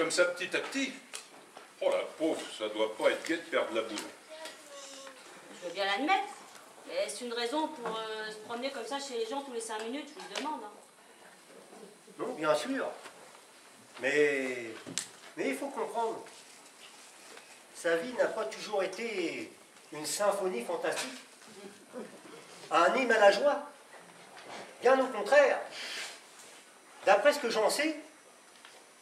comme ça petit à petit. Oh la pauvre, ça doit pas être gai de perdre la boule. Je veux bien l'admettre. Mais est-ce une raison pour se promener comme ça chez les gens tous les 5 minutes? Je vous le demande. Hein. Non, bien sûr. Mais il faut comprendre. Sa vie n'a pas toujours été une symphonie fantastique. Un hymne à la joie. Bien au contraire. D'après ce que j'en sais,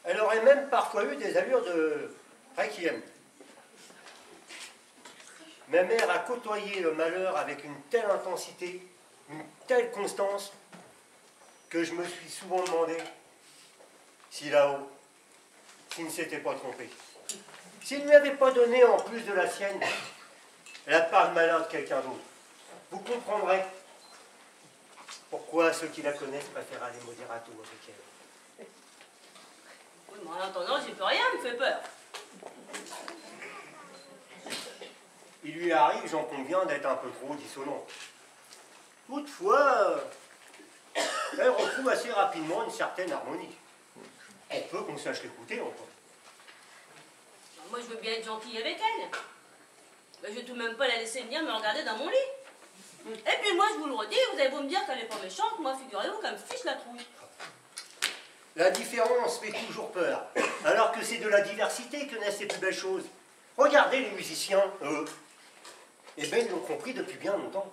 elle aurait même parfois eu des allures de requiem. Ma mère a côtoyé le malheur avec une telle intensité, une telle constance, que je me suis souvent demandé si là-haut, s'il ne s'était pas trompé. S'il ne lui avait pas donné en plus de la sienne la part de malheur de quelqu'un d'autre, vous comprendrez pourquoi ceux qui la connaissent préfèrent aller moderato avec elle. Oui, mais en attendant, j'y peux rien, elle me fait peur. Il lui arrive, j'en conviens, d'être un peu trop dissonant. Toutefois, elle retrouve assez rapidement une certaine harmonie. On peut qu'on sache l'écouter encore. Moi, je veux bien être gentille avec elle. Mais je vais tout de même pas la laisser venir me regarder dans mon lit. Et puis moi, je vous le redis, vous avez beau me dire qu'elle est pas méchante, moi, figurez-vous qu'elle me fiche la trouille. La différence fait toujours peur, alors que c'est de la diversité que naissent les plus belles choses. Regardez les musiciens, eux. Eh bien, ils l'ont compris depuis bien longtemps.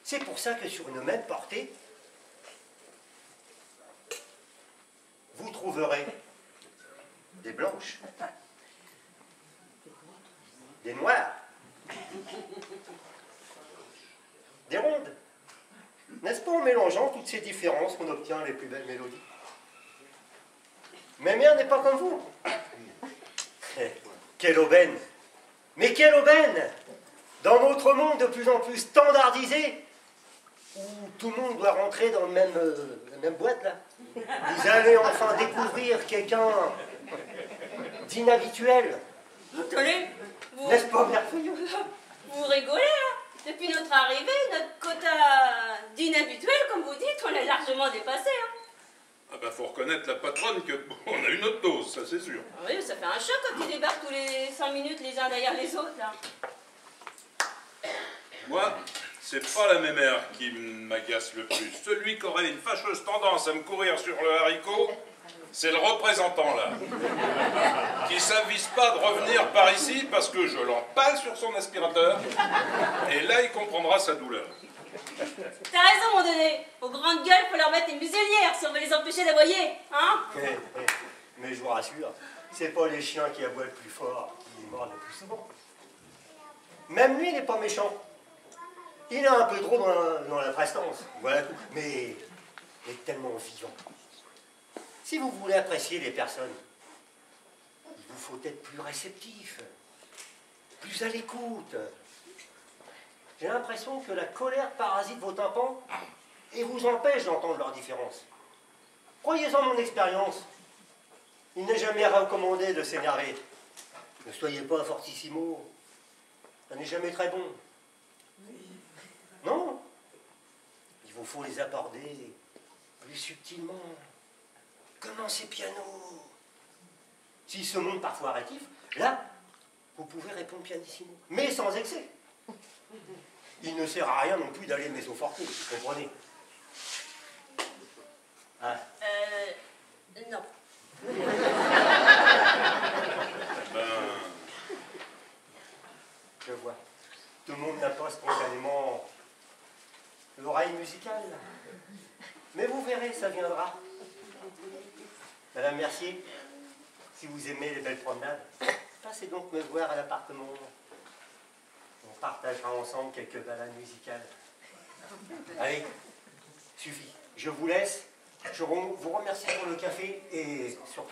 C'est pour ça que sur une même portée, vous trouverez des blanches, des noires, des rondes. N'est-ce pas en mélangeant toutes ces différences qu'on obtient les plus belles mélodies? Mais mère n'est pas comme vous. Quelle aubaine! Mais quelle aubaine! Dans notre monde de plus en plus standardisé, où tout le monde doit rentrer dans la même boîte, là, vous allez enfin découvrir quelqu'un d'inhabituel. Tenez, vous... N'est-ce pas merveilleux? Vous rigolez, hein? Depuis notre arrivée, notre quota d'inhabituel, comme vous dites, on l'a largement dépassé, hein? Ah ben, faut reconnaître la patronne que bon, on a une autre dose, ça c'est sûr. Ah oui, ça fait un choc quand ils débarquent tous les 5 minutes les uns derrière les autres, là. Moi, c'est pas la mémère qui m'agace le plus. Celui qui aurait une fâcheuse tendance à me courir sur le haricot, c'est le représentant, là. Qui s'avise pas de revenir par ici parce que je l'empale sur son aspirateur. Et là, il comprendra sa douleur. T'as raison, mon donné. Aux grandes gueules, faut leur mettre une muselière si on veut les empêcher d'aboyer, hein? Mais je vous rassure, c'est pas les chiens qui aboient le plus fort qui mordent le plus souvent. Même lui, il n'est pas méchant. Il a un peu trop dans la prestance, voilà tout. Mais il est tellement vivant. Si vous voulez apprécier les personnes, il vous faut être plus réceptif, plus à l'écoute. J'ai l'impression que la colère parasite vos tympans et vous empêche d'entendre leurs différences. Croyez-en mon expérience. Il n'est jamais recommandé de s'énerver. Ne soyez pas fortissimo. Ça n'est jamais très bon. Non. Il vous faut les aborder plus subtilement. Commencez piano. S'ils se montrent parfois rétifs, là, vous pouvez répondre pianissimo. Mais sans excès. Il ne sert à rien non plus d'aller mezzo forte, vous comprenez? Ah. Non. Je vois. Tout le monde n'a pas spontanément l'oreille musicale. Mais vous verrez, ça viendra. Madame Mercier, si vous aimez les belles promenades, passez donc me voir à l'appartement. On partagera ensemble quelques balades musicales. Allez, suffit. Je vous laisse. Je vous remercie pour le café et surtout,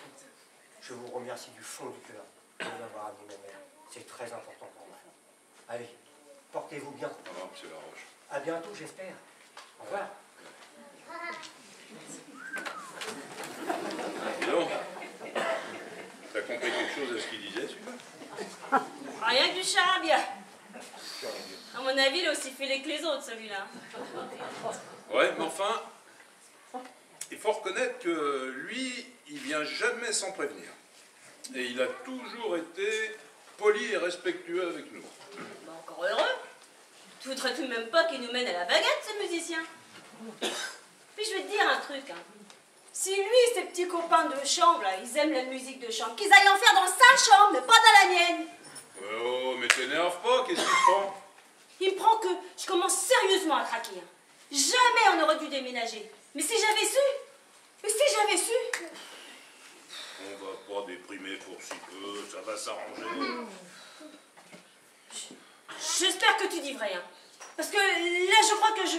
je vous remercie du fond du cœur de m'avoir amené ma mère. C'est très important pour moi. Allez, portez-vous bien. Au revoir, monsieur Laroche. À bientôt, j'espère. Au revoir. Dis donc, t'as compris quelque chose à ce qu'il disait, celui-là? Rien que du charabia. À mon avis, il a aussi fait que les autres, celui-là. Ouais, mais enfin, il faut reconnaître que lui, il vient jamais sans prévenir. Et il a toujours été poli et respectueux avec nous. Bah, encore heureux. Tu voudrais tout de même pas qu'il nous mène à la baguette, ce musicien. Puis je vais te dire un truc, hein. Si lui et ses petits copains de chambre, là, ils aiment la musique de chambre, qu'ils aillent en faire dans sa chambre, mais pas dans la mienne. Oh, mais t'énerve pas, qu'est-ce qu'il te prend? Il me prend que je commence sérieusement à craquer. Hein. Jamais on aurait dû déménager. Mais si j'avais su, On va pas déprimer pour si peu, ça va s'arranger. J'espère que tu dis vrai, hein. Parce que là, je crois que je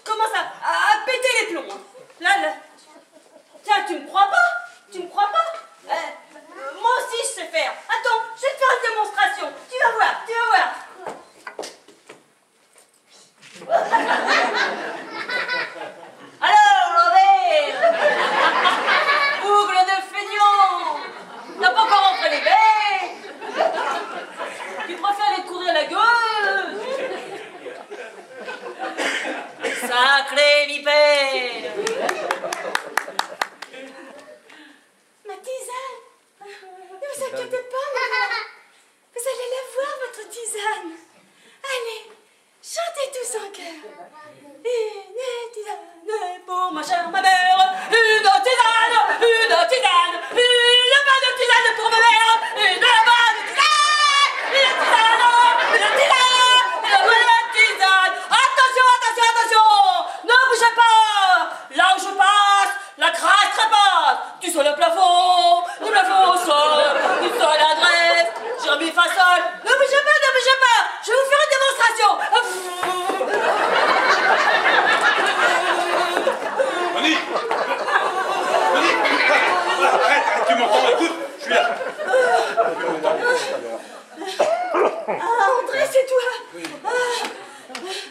commence à péter les plombs. Hein. Là. Tiens, tu me crois pas? Moi aussi, je sais faire. Attends, je vais te faire une démonstration. Tu vas voir. Alors, Robert, boucle de feignant. T'as pas encore rentré les baies. Tu préfères aller te courir la gueule. Sacré vipère. Ma tisane. Ne vous inquiétez pas, maman. Vous allez la voir, votre tisane. Allez, chantez tous en chœur. Une tisane pour ma chère, ma mère. Une tisane, une bonne tisane pour ma mère. Une bonne tisane, une bonne tisane. Attention, ne bougez pas. Là où je passe, la crasse trépasse. Du sol au plafond au sol, du sol à l'adresse. J'ai remis fa sol. Ne bougez pas. Je vais vous faire une démonstration. Monique, arrête, tu m'entends, écoute, je suis là. André, c'est toi. Oui.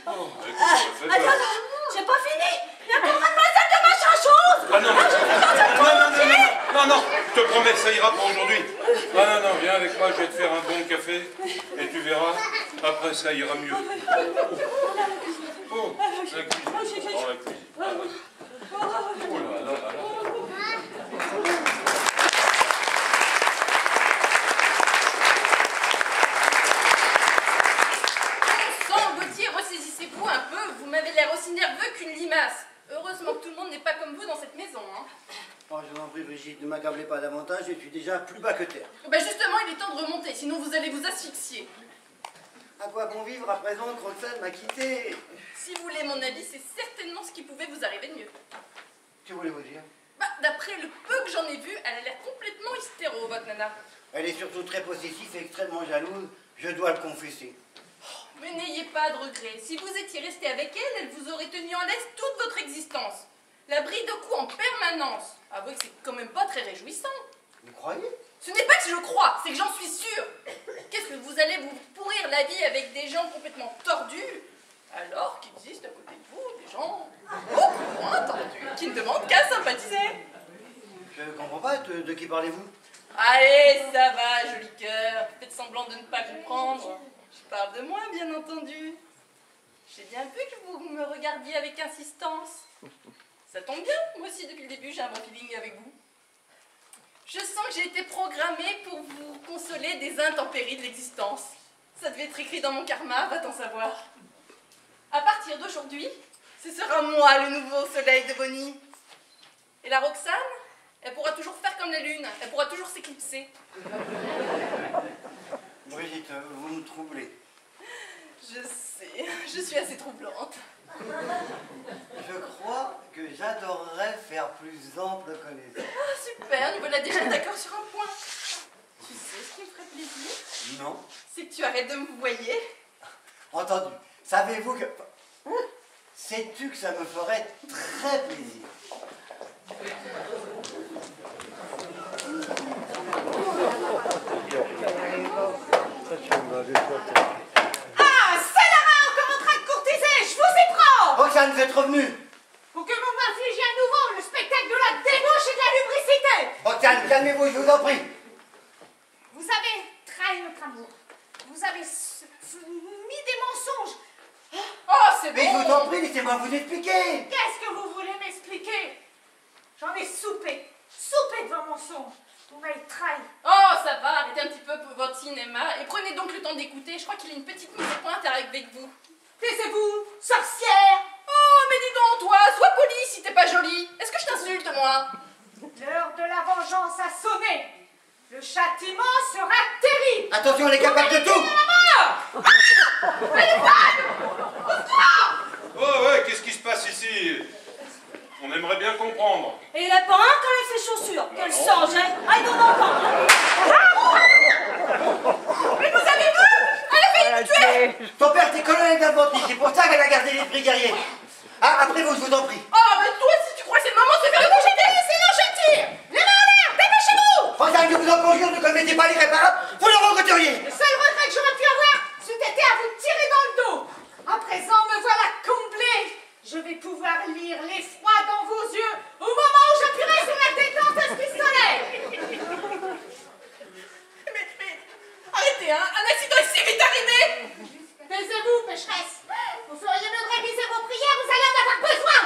Attends, j'ai pas fini. Il y a encore mademoiselle de machin chose. Ah non, je te promets, ça ira pour aujourd'hui. Ah non, viens avec moi, je vais te faire un bon café et tu verras, après ça ira mieux. Oh, la cuisine. Oh, la cuisine. Oh là. Gauthier, ressaisissez-vous un peu, vous m'avez l'air aussi nerveux qu'une limace. Heureusement que tout le monde n'est pas comme vous dans cette maison, hein. Oh, je vous en prie, Brigitte, ne m'accablez pas davantage, je suis déjà plus bas que terre. Ben justement, il est temps de remonter, sinon vous allez vous asphyxier. À quoi bon vivre à présent que Roxane m'a quitté? Si vous voulez mon avis, c'est certainement ce qui pouvait vous arriver de mieux. Que voulez-vous dire? Bah, d'après le peu que j'en ai vu, elle a l'air complètement hystéro, votre nana. Elle est surtout très possessive et extrêmement jalouse, je dois le confesser. Mais n'ayez pas de regrets. Si vous étiez resté avec elle, elle vous aurait tenu en laisse toute votre existence. La bride de coups en permanence. Avouez que c'est quand même pas très réjouissant. Vous croyez? Ce n'est pas que je crois, c'est que j'en suis sûre. Qu'est-ce que vous allez vous pourrir la vie avec des gens complètement tordus, alors qu'il existe à côté de vous des gens beaucoup moins tordus, qui ne demandent qu'à sympathiser. Je ne comprends pas, de qui parlez-vous? Allez, ça va, joli cœur. Faites semblant de ne pas comprendre. Je parle de moi, bien entendu. J'ai bien vu que vous me regardiez avec insistance. Ça tombe bien, moi aussi depuis le début j'ai un bon feeling avec vous. Je sens que j'ai été programmée pour vous consoler des intempéries de l'existence. Ça devait être écrit dans mon karma, va-t-on savoir. À partir d'aujourd'hui, ce sera moi le nouveau soleil de Bonnie. Et la Roxane, elle pourra toujours faire comme la lune, elle pourra toujours s'éclipser. Brigitte, vous me troublez. Je sais, je suis assez troublante. Je crois que j'adorerais faire plus ample connaissance. Ah, super, nous voilà déjà d'accord sur un point. Tu sais ce qui me ferait plaisir? Non? C'est que tu arrêtes de me voyer. Entendu. Savez-vous que... Sais-tu que ça me ferait très plaisir? Ah, c'est là-bas encore en train de courtiser, je vous y prends! Roxane, vous êtes revenue? Pour que vous m'infligiez à nouveau le spectacle de la débauche et de la lubricité! Roxane, calmez-vous, je vous en prie. Vous avez trahi notre amour. Vous avez mis des mensonges. Oh, c'est Mais je vous bon! en prie, laissez-moi vous expliquer. Qu'est-ce que vous voulez m'expliquer? J'en ai soupé de vos mensonges. Vous m'avez trahi. Oh, ça va, arrêtez un petit peu votre cinéma et prenez donc le temps d'écouter. Je crois qu'il a une petite mise au point avec vous. Taisez-vous, sorcière. Oh, mais dis donc, toi, sois poli si t'es pas jolie. Est-ce que je t'insulte, moi? L'heure de la vengeance a sonné. Le châtiment sera terrible. Attention, elle est capable de tout. Oh ouais, qu'est-ce qui se passe ici? On aimerait bien comprendre. Et il a pas un quand il fait chaussures. Quel sang, hein? Ah, il doit m'entendre. Mais vous avez vu? Elle a failli me tuer. Ton père était colonel d'infanterie, c'est pour ça qu'elle a gardé l'esprit guerrier. Ah, après vous, je vous en prie. Oh, mais toi, si tu crois que c'est le moment de se faire le manger, sinon je tire. Les mains en l'air, dépêchez-vous. Roxane, je vous en conjure, ne commettez pas l'irréparable, vous le regretteriez. Le seul regret que j'aurais pu avoir, c'eût été à vous tirer dans le dos. À présent, me voilà comblé. Je vais pouvoir lire l'effroi dans vos yeux au moment où j'appuierai sur la détente de ce pistolet. Mais, arrêtez, hein, un accident ici vite arrivé. Taisez-vous, pécheresse. Vous feriez mieux de réviser vos prières, vous allez en avoir besoin.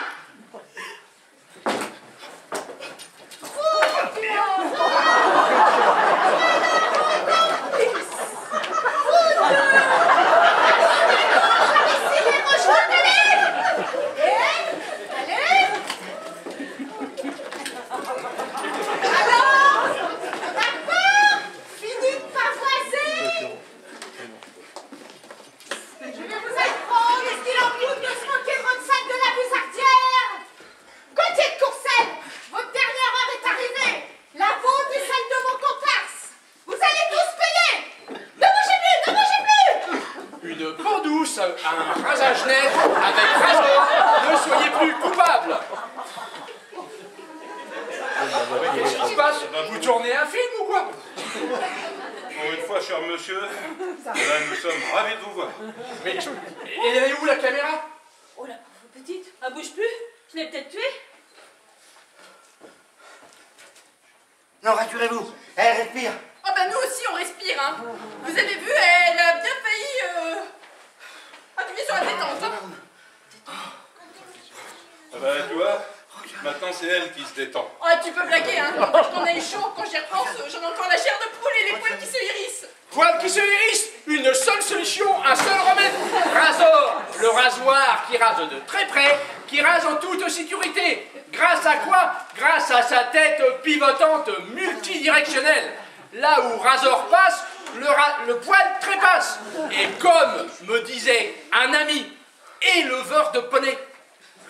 Un rasage net avec Razor, ne soyez plus coupable. Qu'est-ce qui se passe? Vous tournez un film ou quoi? Pour une fois, cher monsieur, là, nous sommes ravis de vous voir. Mais elle est où la caméra? Oh la petite, elle bouge plus. Je l'ai peut-être tuée. Non, rassurez-vous, elle respire. Oh, bah nous aussi, on respire, hein. Vous avez vu, elle a bien failli, appuyer sur la détente, hein. Ah bah, tu vois, maintenant c'est elle qui se détend. Oh, tu peux blaguer, hein. Quand on a eu chaud, quand j'y repense, j'en ai encore la chair de poule et les poils qui se hérissent. Poils qui se hérissent. Une seule solution, un seul remède. Razor, le rasoir qui rase de très près, qui rase en toute sécurité. Grâce à quoi? Grâce à sa tête pivotante multidirectionnelle. Là où Razor passe, le poil trépasse. Et comme me disait un ami éleveur de poney,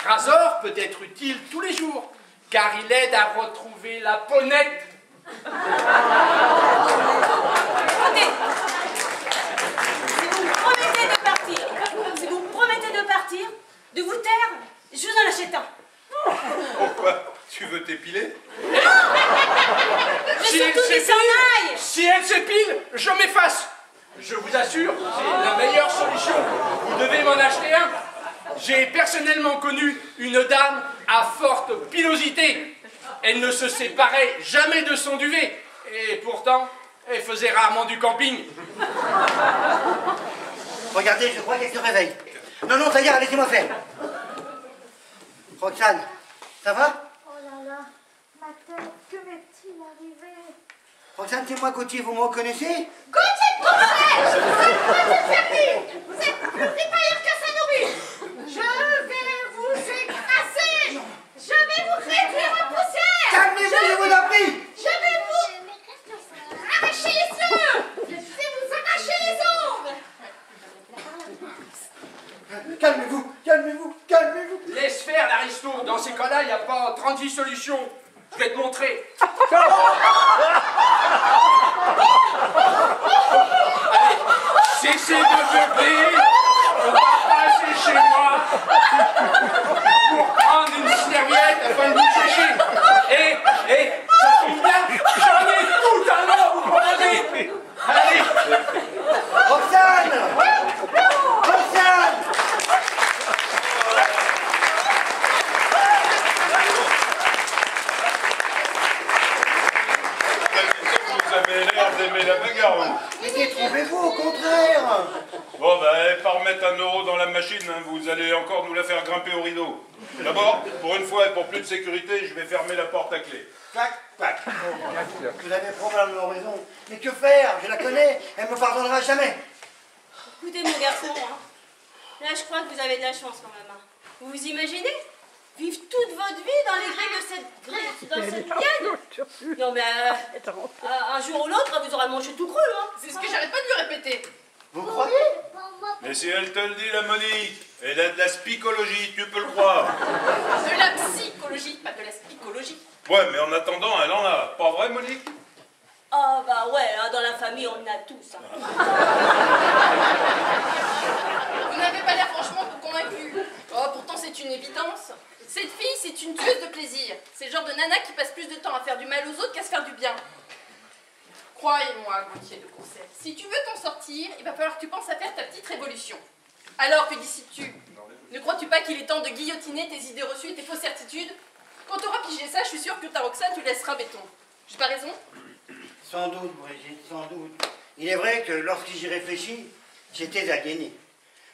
Razor peut être utile tous les jours, car il aide à retrouver la ponette. Écoutez, si vous promettez de partir, de vous taire, je vous en achète un. Pourquoi? Tu veux t'épiler? Mais surtout qu'il s'en aille. Si elle s'épile, je m'efface. Je vous assure, c'est la meilleure solution. Vous devez m'en acheter un. J'ai personnellement connu une dame à forte pilosité. Elle ne se séparait jamais de son duvet. Et pourtant, elle faisait rarement du camping. Regardez, je crois qu'elle se réveille. Non, non, ça y est, laissez-moi faire. Roxane, ça va? Oh là là, ma tête, que m'est-il arrivé? Roxane, c'est moi Gauthier, vous me reconnaissez? Gauthier de Courcelles! Vous êtes plus fripailleur qu'un Saint-Nourri! Je vais vous écraser! Je vais vous réduire en poussière! Calmez-vous, je vous en prie! Je vais vous arracher les yeux! Je vais vous arracher les ongles! Calmez-vous, calmez-vous, calmez-vous! Laisse faire l'aristo. Dans ces cas-là, il n'y a pas 36 solutions. Je vais te montrer. Allez, cessez de meubler. On va passer chez moi pour prendre une serviette afin de vous sécher. Et ça tombe bien, j'en ai tout à l'heure vous proposer. Allez. Roxane! Roxane! Vous avez l'air d'aimer la bagarre, vous. Mais détrompez-vous, au contraire! Bon, Bon, ben, pas remettre 1 euro dans la machine, hein, vous allez encore nous la faire grimper au rideau. D'abord, pour une fois et pour plus de sécurité, je vais fermer la porte à clé. Clac, clac. Vous avez probablement raison. Mais que faire? Je la connais, elle me pardonnera jamais. Écoutez, mon garçon, hein, là, je crois que vous avez de la chance quand même. Hein. Vous vous imaginez vivre toute votre vie dans les grilles de cette liane? Non, mais un jour ou l'autre, vous aurez mangé tout cru. Hein. C'est ce que j'arrête pas de lui répéter. Vous croyez? Mais si elle te le dit, la Monique, elle a de la spicologie, tu peux le croire. De la psychologie, pas de la spicologie. Ouais, mais en attendant, elle en a. Pas vrai, Monique? Ah bah ouais, hein, dans la famille, on en a tous. Hein. Vous n'avez pas l'air franchement convaincu. Oh, pourtant c'est une évidence. Cette fille, c'est une tueuse de plaisir. C'est le genre de nana qui passe plus de temps à faire du mal aux autres qu'à se faire du bien. Croyez-moi, Gauthier de Courcelles, si tu veux t'en sortir, il va falloir que tu penses à faire ta petite révolution. Alors, que dis-tu? Ne crois-tu pas qu'il est temps de guillotiner tes idées reçues et tes fausses certitudes? Quand tu auras pigé ça, je suis sûre que ta Roxane, tu laisseras béton. J'ai pas raison? Sans doute, Brigitte, sans doute. Il est vrai que lorsque j'y réfléchis, j'étais againé.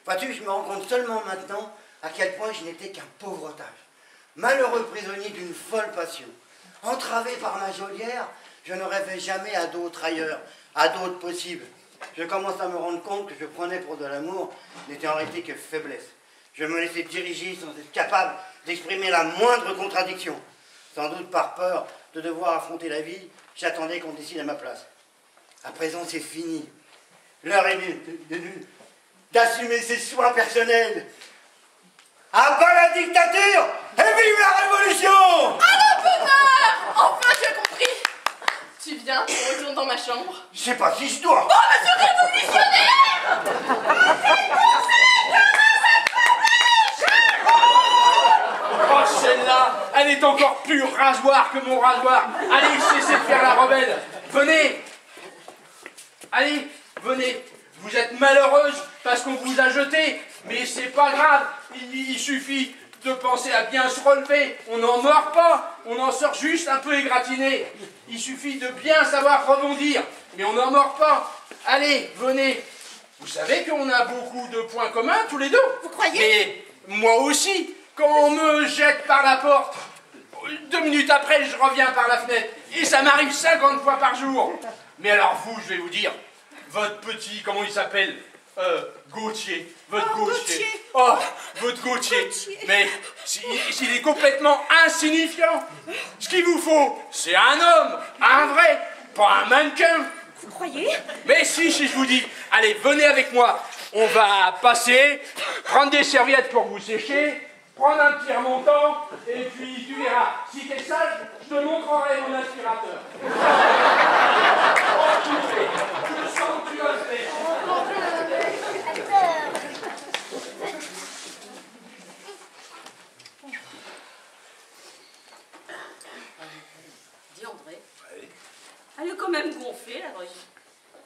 Vois-tu, je me rends compte seulement maintenant à quel point je n'étais qu'un pauvre otage. Malheureux prisonnier d'une folle passion. Entravé par ma geôlière, je ne rêvais jamais à d'autres ailleurs, à d'autres possibles. Je commence à me rendre compte que je prenais pour de l'amour n'était en réalité que faiblesse. Je me laissais diriger sans être capable d'exprimer la moindre contradiction. Sans doute par peur de devoir affronter la vie, j'attendais qu'on décide à ma place. À présent, c'est fini. L'heure est venue d'assumer ses choix personnels. À bas la dictature et vive la révolution! Ah le bonheur! Enfin, tu as compris! Tu viens, on retourne dans ma chambre. Je sais pas si je dois. Oh, monsieur révolutionnaire! Oh, celle-là, elle est encore plus rasoir que mon rasoir. Allez, cessez de faire la rebelle. Venez. Allez, venez. Vous êtes malheureuse parce qu'on vous a jeté, mais c'est pas grave. Il suffit de penser à bien se relever. On n'en mord pas, on en sort juste un peu égratigné. Il suffit de bien savoir rebondir, mais on n'en mord pas. Allez, venez. Vous savez qu'on a beaucoup de points communs tous les deux. Vous croyez? Mais moi aussi, quand on me jette par la porte, 2 minutes après, je reviens par la fenêtre. Et ça m'arrive 50 fois par jour. Mais alors vous, je vais vous dire, votre petit, comment il s'appelle? Gauthier. Votre Gauthier. Oh, votre Gauthier. Mais s'il est complètement insignifiant. Ce qu'il vous faut, c'est un homme, un vrai, pas un mannequin. Vous croyez? Mais si je vous dis, allez, venez avec moi. On va passer, prendre des serviettes pour vous sécher, prendre un petit remontant, et puis tu verras. Si t'es sage, je te montrerai mon aspirateur. Oh, tu le fais. Je sens que tu vas le faire. Dis André. Oui. Elle est quand même gonflée, la Brigitte.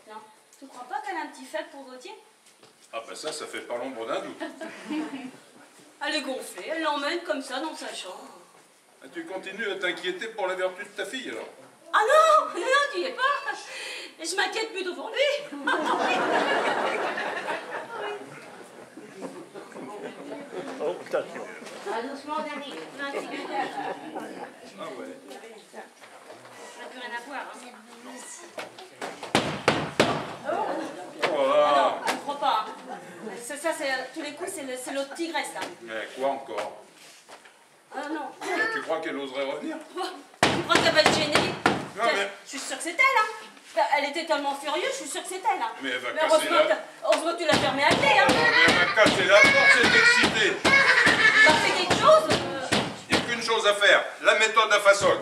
Non, tu ne crois pas qu'elle a un petit faible pour Gauthier? Ah ben ça fait pas l'ombre d'un doute. Elle est gonflée, elle l'emmène comme ça dans sa chambre. Ah, tu continues à t'inquiéter pour la vertu de ta fille, alors? Ah non, non, tu y es pas. Et je m'inquiète plutôt pour lui. Ah, doucement, dernier. Ah ouais. On n'a plus rien à voir. Hein. Voilà. Non, je ne crois pas. Hein. Ça, c'est tous les coups, c'est l'autre tigresse, là. Mais quoi encore? Ah non. Tu crois qu'elle oserait revenir? Tu crois qu'elle va te gêner? Non, mais... Je suis sûre que c'est elle, hein. Elle était tellement furieuse, je suis sûre que c'est elle, hein. Mais elle va casser heureusement que tu l'as fermée à clé, hein. Elle va casser la porte, c'est excité. Tu as fait quelque chose? Il n'y a qu'une chose à faire, la méthode à façon.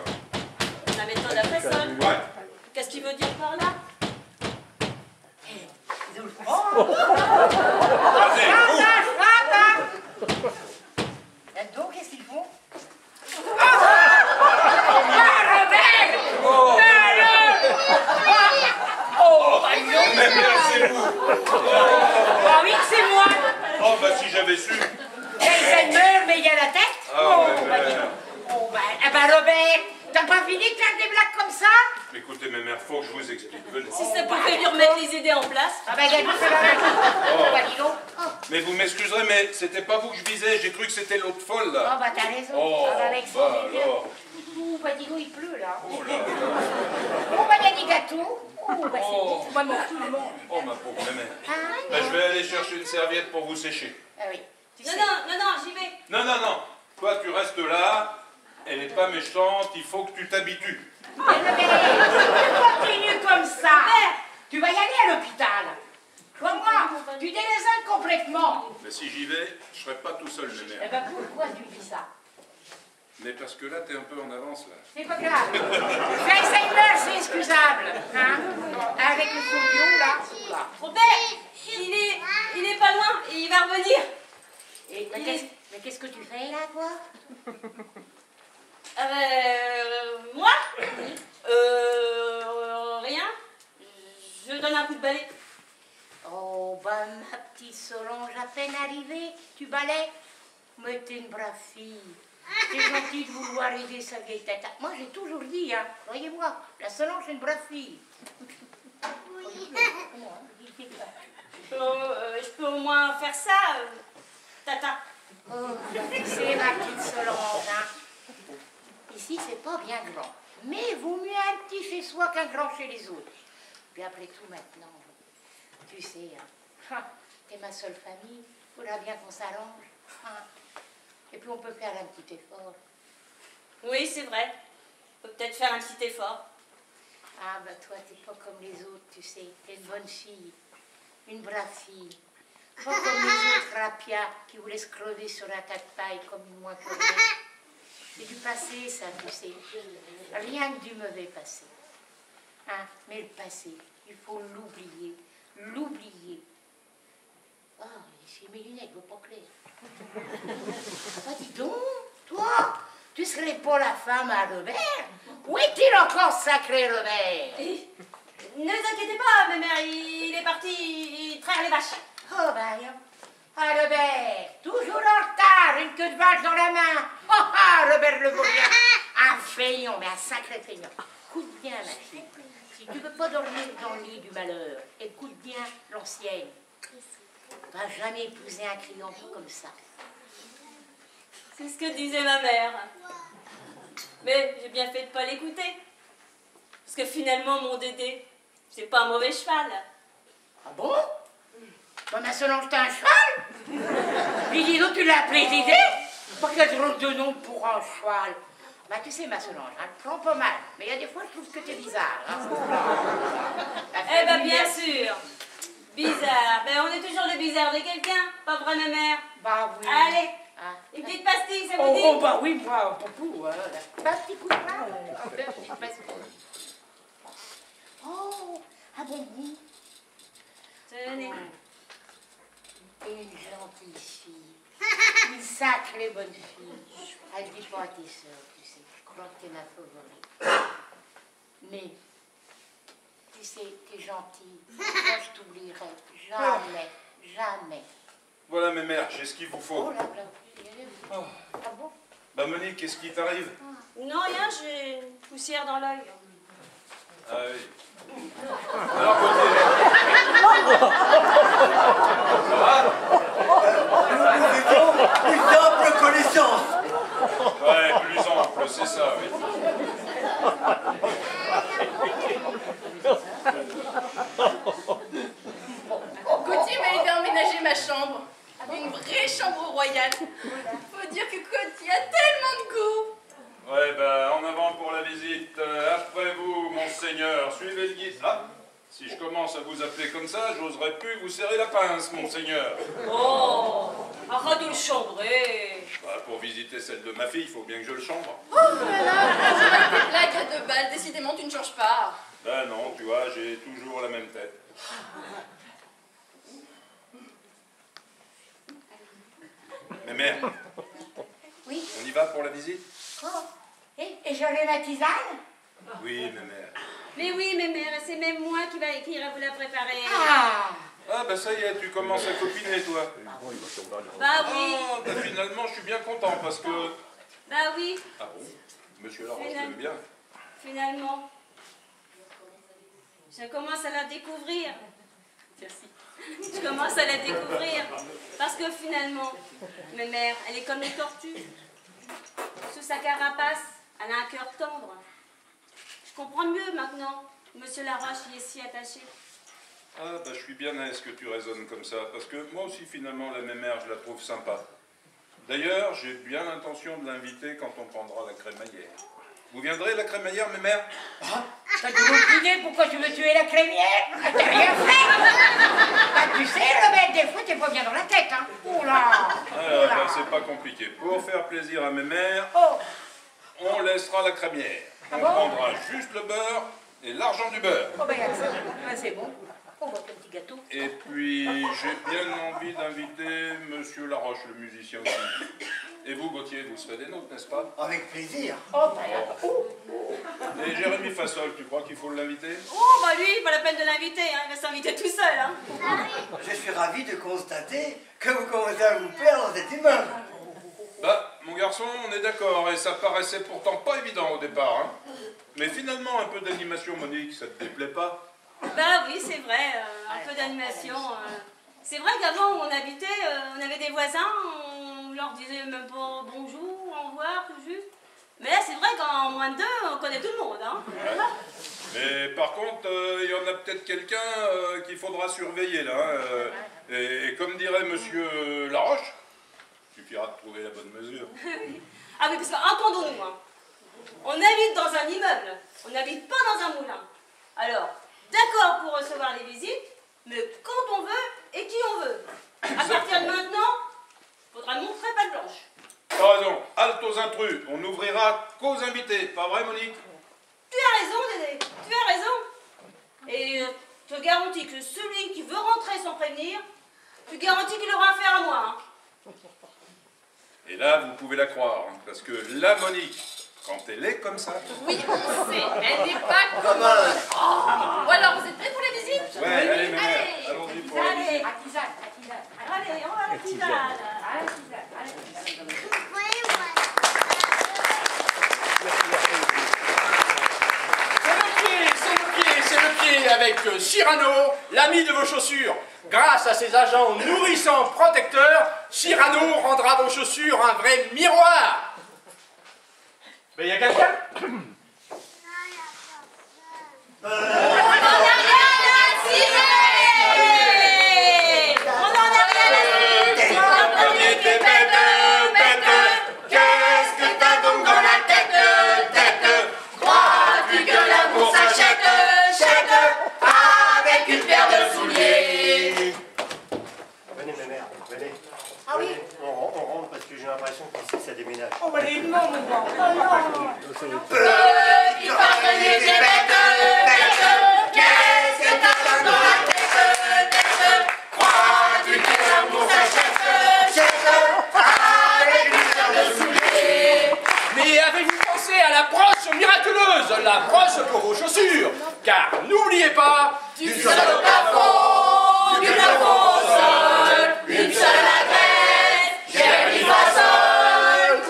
La méthode à façon. Ouais. Qu'est-ce qu'il veut dire par là? Allez, Donc, qu'est-ce qu'ils font? mais c'est vous. Ah oui, c'est moi. Oh bah si j'avais su. Alzheimer, mais il y a la tête. Ah, Oh, bah, Robert, t'as pas fini de faire des blagues comme ça? Écoutez, mémère, faut que je vous explique. Venez. Si ça pouvait lui remettre les idées en place. Ah ben, Gabi, c'est la même chose. Bah, dis donc. Mais vous m'excuserez, mais c'était pas vous que je visais, j'ai cru que c'était l'autre folle, Oh, là. bah, t'as raison. Oh, Ah, bah, avec son bah vieux. alors. Ouh, bah, dis donc, il pleut, là. Oh là là. Oh, bah, il y a des gâteaux. Oh, bah, c'est Oh. bon. Maman, tout le monde. Oh, ma pauvre mémère. Ah, Ben, je vais aller chercher une serviette pour vous sécher. Ah oui. Tu Non, sais- non, j'y vais. Non, non, non. Toi, tu restes là. Elle est pas méchante, il faut que tu t'habitues. Mais tu continues comme ça. Tu vas y aller à l'hôpital. Crois-moi, tu délésintes complètement. Mais si j'y vais, je serai pas tout seul, Eh mémère. ben, pourquoi tu dis ça? Mais parce que là, t'es un peu en avance, là. C'est pas grave. Alzheimer, c'est excusable. Hein? Avec le sodium, là. Là. Robert, il est pas loin, il va revenir. Et, mais qu'est-ce que tu fais, là, toi? Moi Rien. Je donne un coup de balai. Oh, bah, ma petite Solange, à peine arrivée, tu balais. Mais t'es une brave fille. C'est gentil de vouloir aider sa vieille tête. Moi, j'ai toujours dit, hein, croyez-moi, la Solange est une brave fille. Je peux au moins faire ça, Tata. Oh, c'est ma petite Solange, hein. Ici, c'est pas bien grand. Mais vaut mieux un petit chez soi qu'un grand chez les autres. Puis après tout, maintenant, tu sais, hein, t'es ma seule famille. Faudra bien qu'on s'arrange. Hein. Et puis on peut faire un petit effort. Oui, c'est vrai. On peut peut-être faire un petit effort. Ah, bah toi, t'es pas comme les autres, tu sais. T'es une bonne fille. Une brave fille. Pas comme les autres rapias qui vous laissent crever sur un tas de paille comme une moins que rien. C'est du passé, ça, tu sais. Rien que du mauvais passé. Hein? Mais le passé, il faut l'oublier. L'oublier. Oh, j'ai mes lunettes, je vois pas clair. Ah, dis donc, toi, tu serais pas la femme à Robert? Où est-il encore, sacré Robert? Ne vous inquiétez pas, ma mère, il est parti traire les vaches. Oh, ben, rien. Ah, Robert, toujours en retard, une queue de vache dans la main. Oh, ah, Robert le Vaurien. Un feignant, mais un sacré feignant. Écoute bien, ma fille. Si tu veux pas dormir dans le lit du malheur, écoute bien l'ancienne. Va jamais épouser un client comme ça. C'est ce que disait ma mère. Mais j'ai bien fait de pas l'écouter. Parce que finalement, mon Dédé, c'est pas un mauvais cheval. Ah bon? Bah, ma Solange, t'as un cheval? Puis dis donc, tu l'as appelé Dédé? Pas quel drôle de nom pour un cheval. Bah, tu sais, ma Solange, elle te prend pas mal. Mais il y a des fois, je trouve que t'es bizarre. Hein. Eh ben, bien sûr. Bizarre. Ben, on est toujours le bizarre de quelqu'un, pas vrai, ma mère? Bah oui. Allez, Ah. une petite pastille, ça vous Oh, dit? oh, bah oui, moi, beaucoup. Un petit coup de main. Deux petites pastilles. Oh, un bon goût. Tenez. Une gentille fille. Une sacrée bonne fille. Elle dit pas à tes soeurs, tu sais. Je crois que t'es ma favorite. Mais, tu sais, t'es gentille. Moi, je t'oublierai. Jamais, jamais. Voilà, mémère, j'ai ce qu'il vous Oh faut. là là. Oh. Ah bon? Bah, Monique, qu'est-ce qui t'arrive? Non, rien, j'ai une poussière dans l'œil. Ah oui. Alors, côté. Plus ample connaissance. Ouais, plus ample, c'est ça, oui. Gauthier m'a aidé à emménager ma chambre. Une vraie chambre royale. Faut dire que Gauthier a tellement de goût. Ouais, bah, en avant pour la visite. Après vous, monseigneur, suivez le guide. Ah, si je commence à vous appeler comme ça, j'oserais plus vous serrer la pince, monseigneur. Oh, arrête de le chambrer. Bah, pour visiter celle de ma fille, il faut bien que je le chambre. Oh là là, tes blagues de balle, décidément tu ne changes pas. Bah non, tu vois, j'ai toujours la même tête. Mais mère, Oui. on y va pour la visite? Oh. Et j'aurai la tisane? Oui, mais mère. Mais oui, mes mères, c'est même moi qui ira vous la préparer. Ah! Ah, bah ça y est, tu commences à copiner, toi. Bah oui, Ah, bah finalement, je suis bien content parce que... bah oui, Ah bon? Monsieur Laurence, je l'aime bien. finalement. Je commence à la découvrir. Merci. Je commence à la découvrir. Parce que finalement, ma mère, elle est comme les tortues. Sous sa carapace, elle a un cœur tendre. Je comprends mieux maintenant. Monsieur Laroche y est si attaché. Ah, bah je suis bien aise que tu raisonnes comme ça, parce que moi aussi, finalement, la mémère, je la trouve sympa. D'ailleurs, j'ai bien l'intention de l'inviter quand on prendra la crémaillère. Vous viendrez, la crémaillère, mémère? T'as dû m'oublier pourquoi tu veux tuer la crémière? T'as rien fait? Bah, tu sais, le mec, des fois, t'es pas bien dans la tête, hein? Oula! Ah, bah, c'est pas compliqué. Pour faire plaisir à mémère, Oh! on laissera la crémière. On prendra juste le beurre et l'argent du beurre. Oh, ben, ça, c'est bon. Oh, bah, quel petit gâteau. Et puis, j'ai bien envie d'inviter Monsieur Laroche, le musicien aussi. Et vous, Gauthier, vous serez des nôtres, n'est-ce pas? Avec plaisir. Oh, bah, Et Jérémy Fassol, tu crois qu'il faut l'inviter? Oh, bah lui, pas la peine de l'inviter, hein. Il va s'inviter tout seul, hein. Je suis ravi de constater que vous commencez à vous perdre dans cet immeuble. Bah, mon garçon, on est d'accord, et ça paraissait pourtant pas évident au départ, hein. Mais finalement, un peu d'animation, Monique, ça te déplaît pas? Bah oui, c'est vrai, un peu d'animation. C'est vrai qu'avant, où on habitait, on avait des voisins, on leur disait même pas bonjour, au revoir, tout juste. Mais là, c'est vrai qu'en moins de 2, on connaît tout le monde, hein. Ouais. Mais par contre, il y en a peut-être quelqu'un qu'il faudra surveiller, là. Hein, et comme dirait Monsieur Laroche, il suffira de trouver la bonne mesure. Ah oui, parce qu'entendons-nous, hein. On habite dans un immeuble, on n'habite pas dans un moulin. Alors, d'accord pour recevoir les visites, mais quand on veut et qui on veut. À partir de maintenant, il faudra montrer patte blanche. T'as raison, halte aux intrus, on n'ouvrira qu'aux invités, pas vrai, Monique? Tu as raison, Dédé, tu as raison. Et je te garantis que celui qui veut rentrer sans prévenir, tu garantis qu'il aura affaire à moi, hein. Et là, vous pouvez la croire, hein, parce que la Monique, quand elle est comme ça... Oui, elle n'est pas commode. Ou alors, vous êtes prêts pour la visite? Ouais, allez, mémère, allons-y pour la visite. allez, à tisane, à tisane. Allez, on va à la tisane. À la tisane, à la tisane. C'est le pied avec Cyrano, l'ami de vos chaussures. Grâce à ses agents nourrissants protecteurs, Cyrano rendra vos chaussures un vrai miroir. Mais il y a quelqu'un? On n'en a rien à tirer. On n'en a rien à tirer. Qu'est-ce que t'as donc dans la tête? Crois-tu que l'amour s'achète avec une paire de souliers? Venez, mémère, venez. Ah oui? Venez. On rentre parce que j'ai l'impression qu'ici ça déménage. Oh, bah, les noms, mon gars. Oh, non. Petit partenaire des bêtes, qu'est-ce que t'as dans la tête? Crois-tu que l'amour s'achète avec une paire de souliers? Mais avez-vous pensé à la brosse miraculeuse, la brosse pour vos chaussures? Car n'oubliez pas, Du sol au plafond, du plafond au sol, une seule adresse, Jérémy Fassol.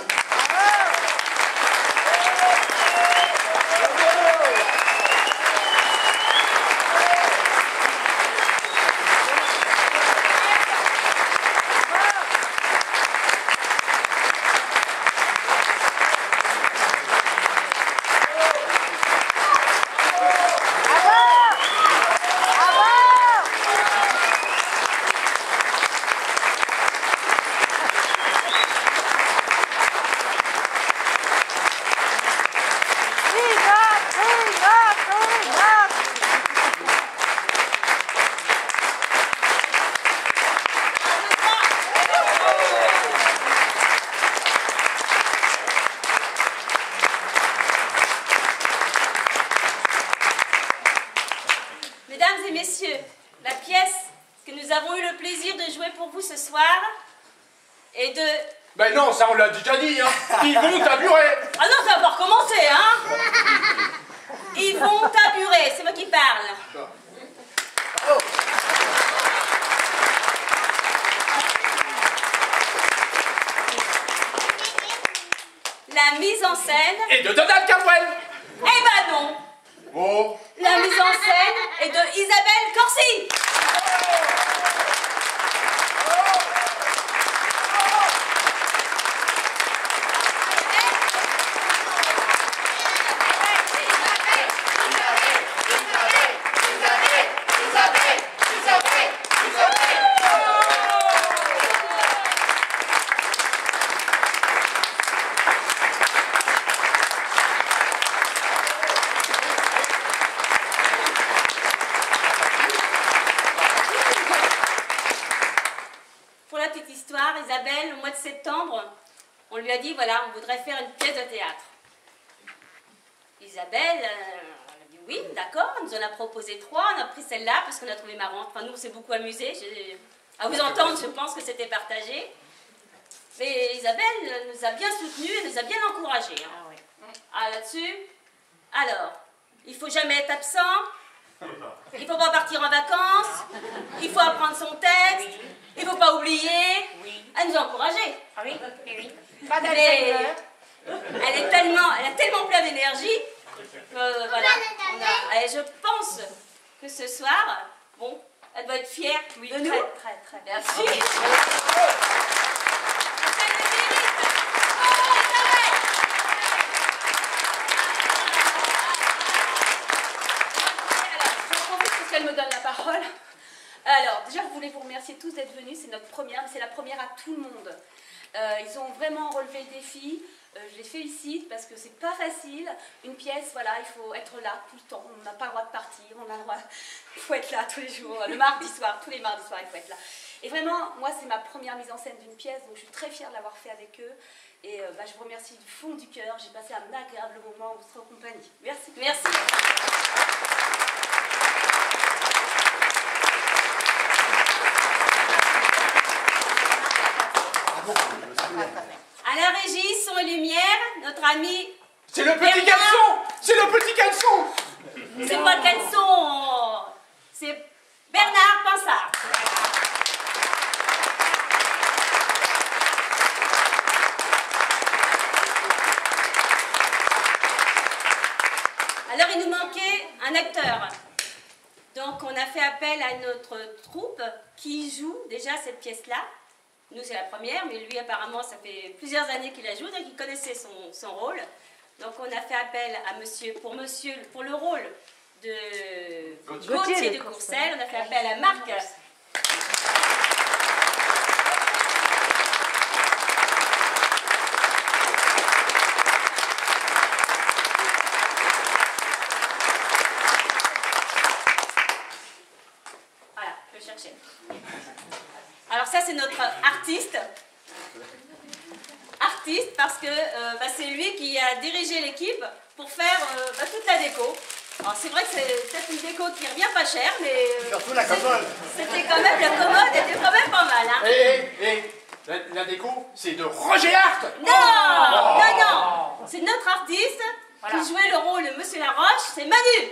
Mesdames et messieurs, la pièce que nous avons eu le plaisir de jouer pour vous ce soir est de... ben non, ça on l'a déjà dit, hein. Ils vont taburer. Ah non, ça va pas recommencer, hein. Ils vont taburer, c'est moi qui parle. La mise en scène... Et de Donald Caldwell. Eh ben non. Oh. La mise en scène et de Isabelle Corsi. Isabelle, au mois de septembre, on lui a dit, voilà, on voudrait faire une pièce de théâtre. Isabelle, elle a dit oui, d'accord, elle nous en a proposé 3, on a pris celle-là parce qu'on a trouvé marrante. Enfin, nous, on s'est beaucoup amusés. À vous entendre, je pense que c'était partagé. Mais Isabelle nous a bien soutenus, elle nous a bien encouragés. Hein. Ah, oui. Ah, là-dessus, alors, il ne faut jamais être absent, il ne faut pas partir en vacances, il faut apprendre son texte, il ne faut pas oublier. Elle nous a encouragés. Ah oui, oui. Pas d'Alzheimer. Elle a tellement plein d'énergie. Voilà. Et je pense que ce soir, bon, elle doit être fière de nous. Très. Merci. Elle me donne la parole. Alors, déjà, je voulais vous remercier tous d'être venus. C'est notre première, mais c'est la première à tout le monde. Ils ont vraiment relevé le défi. Je les félicite parce que c'est pas facile. Une pièce, voilà, il faut être là tout le temps. On n'a pas le droit de partir. On a le droit. Il faut être là tous les jours. Le mardi soir, tous les mardis soirs, il faut être là. Et vraiment, moi, c'est ma première mise en scène d'une pièce, donc je suis très fière de l'avoir fait avec eux. Et je vous remercie du fond du cœur. J'ai passé un agréable moment en votre compagnie. Merci. Merci. À la régie, son et lumière, notre ami... C'est le petit caleçon! C'est le petit caleçon! C'est pas le caleçon, c'est Bernard Pansard. Alors il nous manquait un acteur. Donc on a fait appel à notre troupe qui joue déjà cette pièce-là. Nous, c'est la première, mais lui, apparemment, ça fait plusieurs années qu'il la joue, donc il connaissait son rôle. Donc, on a fait appel à pour le rôle de Gauthier de Courcelles. On a fait appel à Marc. Voilà, je cherchais. Alors ça, c'est notre artiste. Artiste parce que c'est lui qui a dirigé l'équipe pour faire toute la déco. Alors c'est vrai que c'est peut-être une déco qui revient pas cher, mais... Surtout la commode. C'était quand même, la commode était quand même pas mal. Hein. La déco, c'est de Roger Hart. Non. C'est notre artiste qui jouait le rôle de Monsieur Laroche, c'est Manu.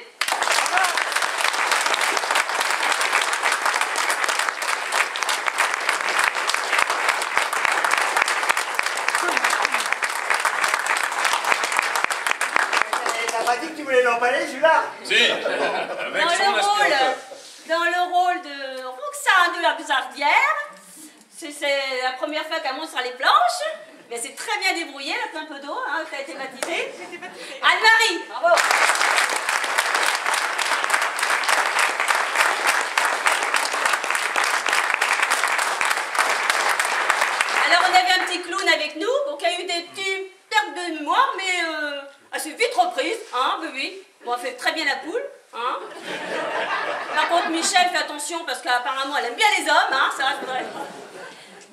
T'as pas dit que tu voulais l'empaler, celui-là? Si, avec son aspirateur. Dans le rôle de Roxane de la Bizardière, c'est la première fois qu'elle monte sur les planches, mais c'est très bien débrouillé, elle a plein peu d'eau, hein, elle a été baptisée. Anne-Marie, bravo. Alors on avait un petit clown avec nous, donc il y a eu des petites pertes de mémoire, mais elle s'est vite reprise, hein, oui. Bon, elle fait très bien la poule, hein. Par contre, Michel, fait attention parce qu'apparemment, elle aime bien les hommes, hein, ça faudrait.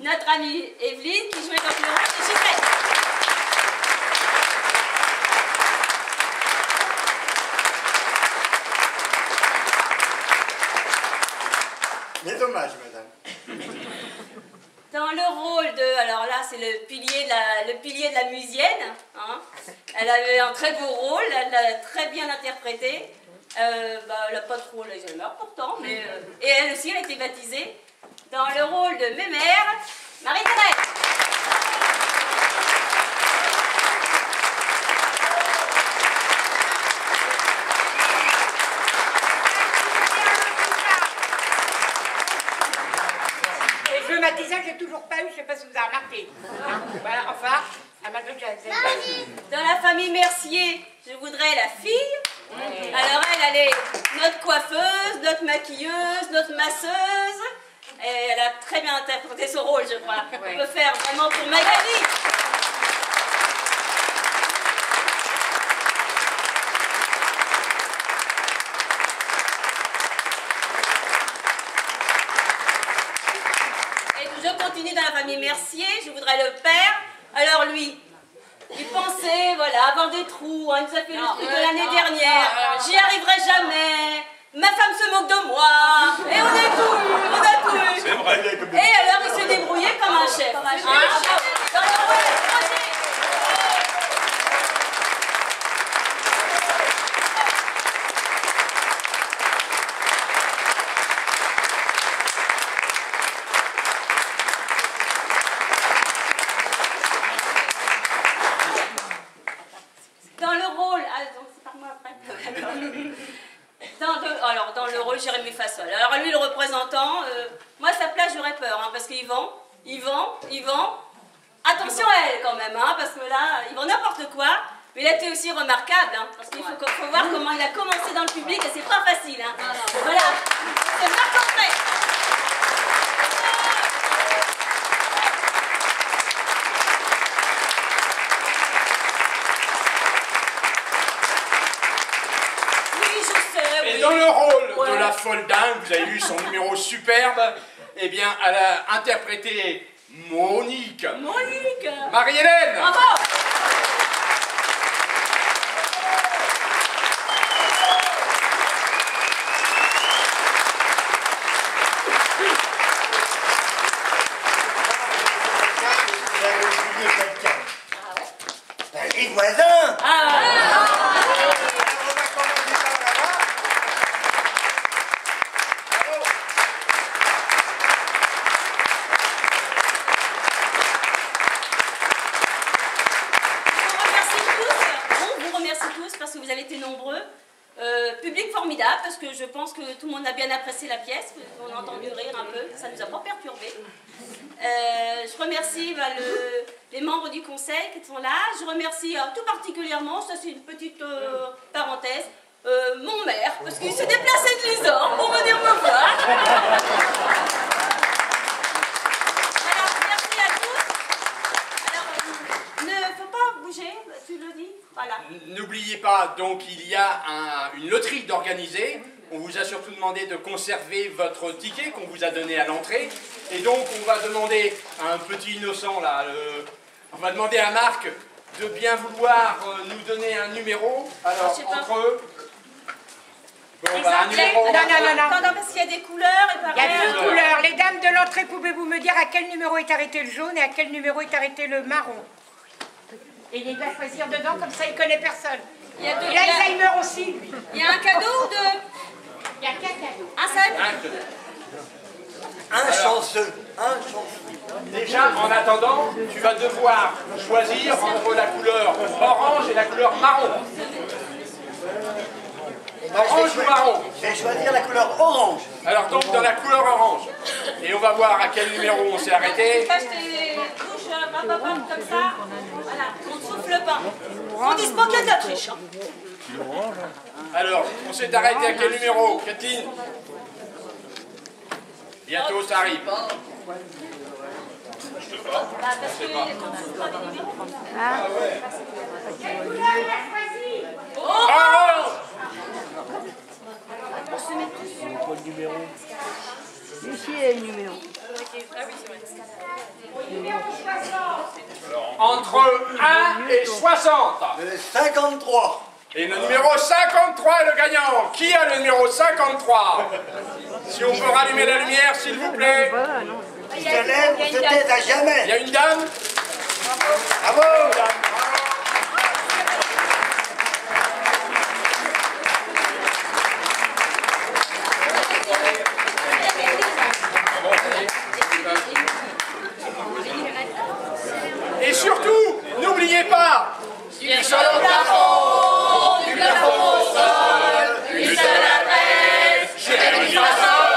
Notre amie Evelyne qui jouait dans le rôle de Chiffrette. Bien dommage, madame. Dans le rôle de, alors là, c'est le pilier de la Musienne, hein. Elle avait un très beau rôle, elle l'a très bien interprété. Elle n'a pas trop l'Alzheimer pourtant, mais et elle aussi, elle a été baptisée dans le rôle de Mémère, Marie-Thérèse. baptême, j'ai toujours pas eu, je sais pas si vous avez remarqué. Hein, voilà, enfin, à ma gueule, Dans la famille Mercier, je voudrais la fille. Alors elle est notre coiffeuse, notre maquilleuse, notre masseuse. Et elle a très bien interprété ce rôle, je crois. On peut faire vraiment pour Magali. Et je continue dans la famille Mercier, je voudrais le père. Alors lui, il pensait, voilà, avoir des trous, hein, il nous a fait le truc de l'année dernière. J'y arriverai jamais. Ma femme se moque de moi. Et on a tout eu, on a tout eu. C'est vrai. Et alors il se débrouillait comme un chef. Dans le projet. Dans le rôle, ah, donc c'est par moi après. Dans le rôle Jérémy Fassol. Alors lui le représentant, moi sa place j'aurais peur, hein, parce qu'il vend. Attention à elle quand même, hein, parce que là, il vend n'importe quoi. Mais il a été aussi remarquable, hein, parce qu'il faut voir comment il a commencé dans le public et c'est pas facile. Hein. Voilà, c'est Marc André. Et dans le rôle de la folle dingue, vous avez eu son numéro superbe, eh bien, elle a interprété Monique. Marie-Hélène. Bravo. Les voisins. Parce que vous avez été nombreux. Public formidable, parce que je pense que tout le monde a bien apprécié la pièce, on a entendu rire un peu, ça ne nous a pas perturbés. Je remercie les membres du conseil qui sont là. Je remercie tout particulièrement, ça c'est une petite parenthèse, mon maire, parce qu'il s'est déplacé de l'Isor pour venir me voir. Alors, merci à tous. Alors, ne faut pas bouger, tu le dis. Voilà. N'oubliez pas, donc, il y a une loterie d'organiser. On vous a surtout demandé de conserver votre ticket qu'on vous a donné à l'entrée. Et donc, on va demander à un petit innocent, là, on va demander à Marc de bien vouloir nous donner un numéro. Alors, entre eux... Bon, bah, un numéro... Non, parce qu'il y a des couleurs et pareil. Il y a deux couleurs. Les dames de l'entrée, pouvez-vous me dire à quel numéro est arrêté le jaune et à quel numéro est arrêté le marron? Et il doit choisir dedans, comme ça il connaît personne. Il a Alzheimer aussi, lui. Il y a un cadeau ou deux? Il y a qu'un cadeau. Un seul? Un chanceux. Déjà, en attendant, tu vas devoir choisir entre la couleur orange et la couleur marron. Orange ou marron? Je vais choisir la couleur orange. Alors donc, dans la couleur orange. Et on va voir à quel numéro on s'est arrêté. Cache tes bouches, comme ça. Voilà, on ne souffle pas. On dit pas qu'il y a de la triche. Hein. Alors, on s'est arrêté à quel numéro, Kathleen? Bientôt, ça arrive. Parce que on ne souffle pas des numéros. Quelle couleur il a choisi? Orange! On se met tous sur Pas le numéro. Ici, il y a le numéro. Entre 1 et 60. Le 53. Et le numéro 53 est le gagnant. Qui a le numéro 53? Si on peut rallumer la lumière, s'il vous plaît. Qui se lève ou se taise à jamais. Il y a une dame. Bravo. Et surtout, n'oubliez pas, du sol au plafond, du plafond au sol, du sol à la presse, Jérémy Fassol.